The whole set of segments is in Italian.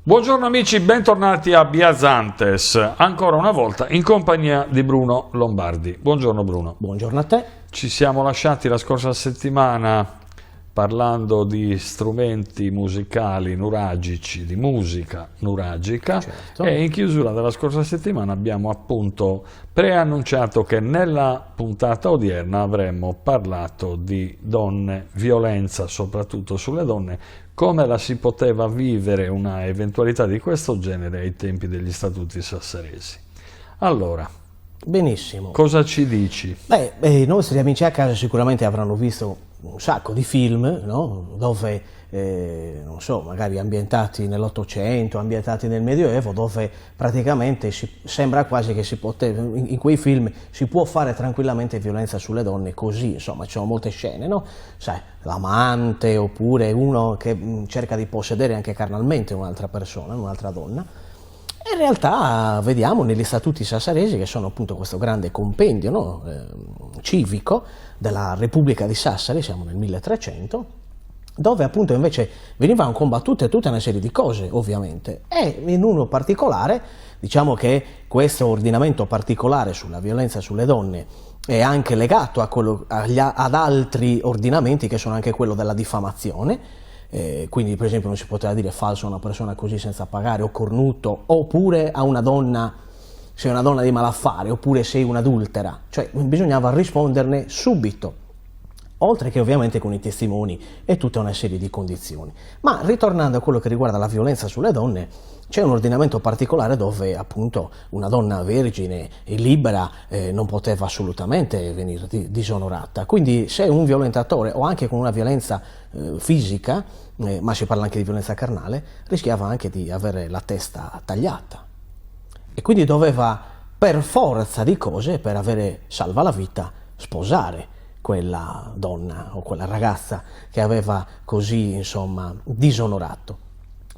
Buongiorno amici, bentornati a Biazantes, ancora una volta in compagnia di Bruno Lombardi. Buongiorno Bruno. Buongiorno a te. Ci siamo lasciati la scorsa settimana parlando di strumenti musicali nuragici, di musica nuragica, certo. E in chiusura della scorsa settimana abbiamo appunto preannunciato che nella puntata odierna avremmo parlato di donne, violenza soprattutto sulle donne, come la si poteva vivere una eventualità di questo genere ai tempi degli statuti sassaresi. Allora, benissimo. Cosa ci dici? I nostri amici a casa sicuramente avranno visto un sacco di film, no? Dove, non so, magari ambientati nell'Ottocento, ambientati nel Medioevo, dove praticamente sembra quasi che si poteva, in quei film si può fare tranquillamente violenza sulle donne così, insomma, ci sono molte scene, no? Sai, l'amante oppure uno che cerca di possedere anche carnalmente un'altra persona, un'altra donna. In realtà vediamo negli statuti sassaresi, che sono appunto questo grande compendio, no? Civico della Repubblica di Sassari, siamo nel 1300, dove appunto invece venivano combattute tutta una serie di cose, ovviamente, e in uno particolare, diciamo che questo ordinamento particolare sulla violenza sulle donne è anche legato ad altri ordinamenti, che sono anche quello della diffamazione. Quindi per esempio non si poteva dire falso a una persona così senza pagare, o cornuto, oppure a una donna, sei una donna di malaffare, oppure sei un'adultera, cioè bisognava risponderne subito, oltre che ovviamente con i testimoni e tutta una serie di condizioni. Ma ritornando a quello che riguarda la violenza sulle donne, c'è un ordinamento particolare dove appunto una donna vergine e libera non poteva assolutamente venire disonorata. Quindi se un violentatore, o anche con una violenza fisica, ma si parla anche di violenza carnale, rischiava anche di avere la testa tagliata. E quindi doveva per forza di cose, per avere salva la vita, sposare quella donna o quella ragazza che aveva così, insomma, disonorato.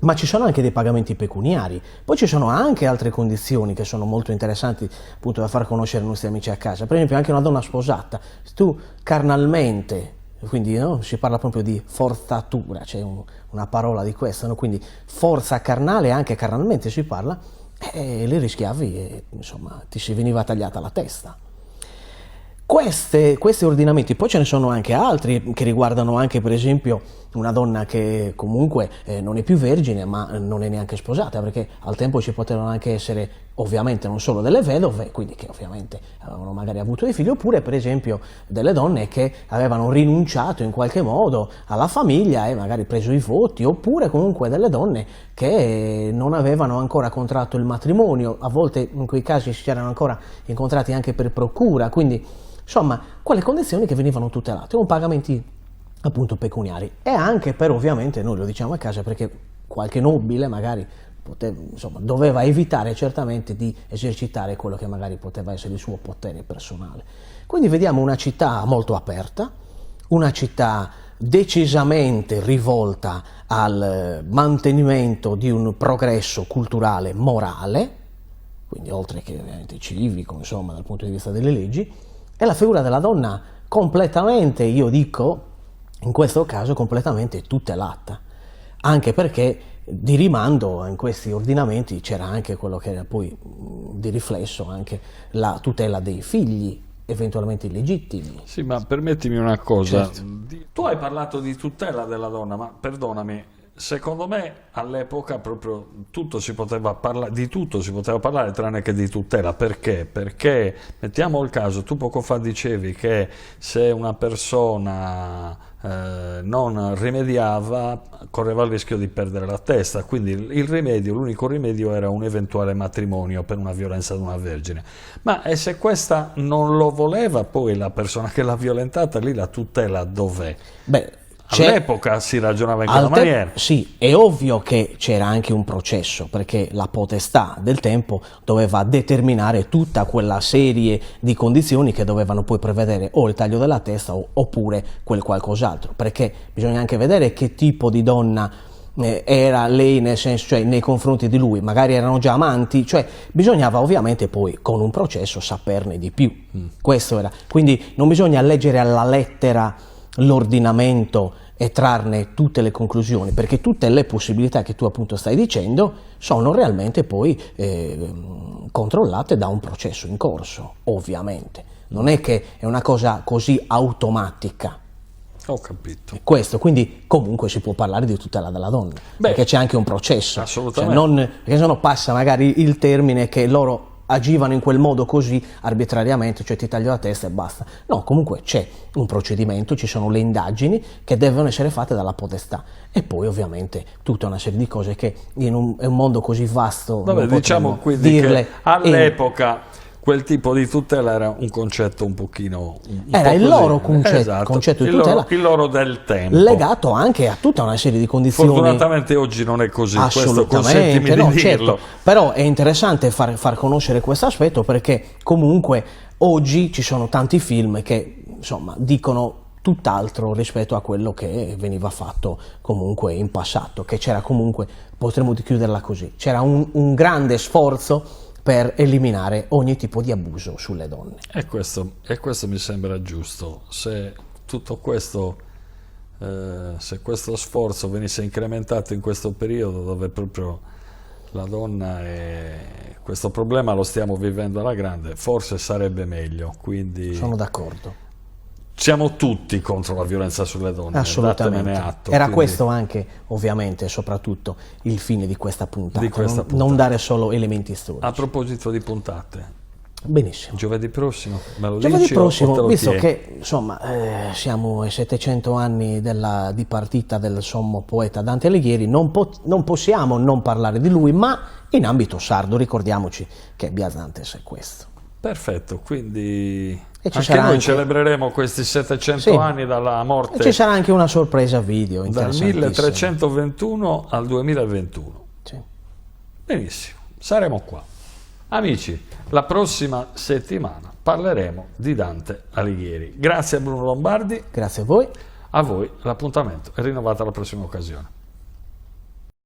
Ma ci sono anche dei pagamenti pecuniari, poi ci sono anche altre condizioni che sono molto interessanti appunto da far conoscere ai nostri amici a casa. Per esempio anche una donna sposata, se tu carnalmente, quindi no, si parla proprio di forzatura, c'è una parola di questa, no? Quindi forza carnale, anche carnalmente si parla, e li rischiavi e insomma ti si veniva tagliata la testa. Questi ordinamenti, poi ce ne sono anche altri che riguardano anche per esempio una donna che comunque non è più vergine ma non è neanche sposata, perché al tempo ci potevano anche essere ovviamente non solo delle vedove, quindi che ovviamente avevano magari avuto dei figli, oppure per esempio delle donne che avevano rinunciato in qualche modo alla famiglia e magari preso i voti, oppure comunque delle donne che non avevano ancora contratto il matrimonio, a volte in quei casi si erano ancora incontrati anche per procura, quindi insomma, quelle condizioni che venivano tutelate, con pagamenti appunto pecuniari, e anche per, ovviamente, noi lo diciamo a casa perché qualche nobile magari doveva evitare certamente di esercitare quello che magari poteva essere il suo potere personale. Quindi vediamo una città molto aperta, una città decisamente rivolta al mantenimento di un progresso culturale morale, quindi oltre che ovviamente civico, insomma, dal punto di vista delle leggi. E la figura della donna completamente, io dico, in questo caso completamente tutelata, anche perché di rimando in questi ordinamenti c'era anche quello che era poi di riflesso anche la tutela dei figli eventualmente illegittimi. Sì, ma permettimi una cosa, certo. Tu hai parlato di tutela della donna, ma perdonami, secondo me all'epoca proprio di tutto si poteva parlare tranne che di tutela. Perché? Perché mettiamo il caso, tu poco fa dicevi che se una persona non rimediava correva il rischio di perdere la testa, quindi l'unico rimedio era un eventuale matrimonio per una violenza ad una vergine. Ma e se questa non lo voleva, poi la persona che l'ha violentata, lì la tutela dov'è? All'epoca si ragionava in quella maniera. Sì, è ovvio che c'era anche un processo, perché la potestà del tempo doveva determinare tutta quella serie di condizioni che dovevano poi prevedere o il taglio della testa oppure quel qualcos'altro, perché bisogna anche vedere che tipo di donna era lei, nel senso, cioè nei confronti di lui, magari erano già amanti, cioè bisognava ovviamente poi con un processo saperne di più. Questo era, quindi non bisogna leggere alla lettera l'ordinamento e trarne tutte le conclusioni, perché tutte le possibilità che tu appunto stai dicendo sono realmente poi controllate da un processo in corso, ovviamente. Non è che è una cosa così automatica. Ho capito. Questo, quindi comunque si può parlare di tutela della donna, perché c'è anche un processo. Assolutamente. Perché sennò passa magari il termine che loro agivano in quel modo così arbitrariamente, cioè ti taglio la testa e basta. No, comunque c'è un procedimento, ci sono le indagini che devono essere fatte dalla potestà e poi ovviamente tutta una serie di cose che in un mondo così vasto vabbè, non diciamo quindi dirle che all'epoca quel tipo di tutela era un concetto un pochino era il loro concetto, esatto, concetto di tutela, il loro del tempo, legato anche a tutta una serie di condizioni. Fortunatamente oggi non è così, questo assolutamente, consentimi no, di dirlo. certo, però è interessante far conoscere questo aspetto, perché comunque oggi ci sono tanti film che insomma dicono tutt'altro rispetto a quello che veniva fatto comunque in passato, che c'era comunque, potremmo chiuderla così, c'era un grande sforzo per eliminare ogni tipo di abuso sulle donne. E questo mi sembra giusto. Se tutto questo, se questo sforzo venisse incrementato in questo periodo dove proprio la donna questo problema lo stiamo vivendo alla grande, forse sarebbe meglio. Quindi sono d'accordo. Siamo tutti contro la violenza sulle donne, assolutamente. Atto, era quindi questo anche, ovviamente, soprattutto il fine di questa puntata, puntata. Non dare solo elementi storici. A proposito di puntate, benissimo. Giovedì prossimo, me lo Giovedì dici prossimo, o te lo visto chiedi? che insomma siamo ai 700 anni di partita del sommo poeta Dante Alighieri, non possiamo non parlare di lui, ma in ambito sardo ricordiamoci che Biasantes è questo. Perfetto, quindi anche noi celebreremo questi 700 anni dalla morte. E ci sarà anche una sorpresa video dal 1321 al 2021. Sì. Benissimo, saremo qua. Amici, la prossima settimana parleremo di Dante Alighieri. Grazie a Bruno Lombardi. Grazie a voi. A voi l'appuntamento è rinnovato alla prossima occasione.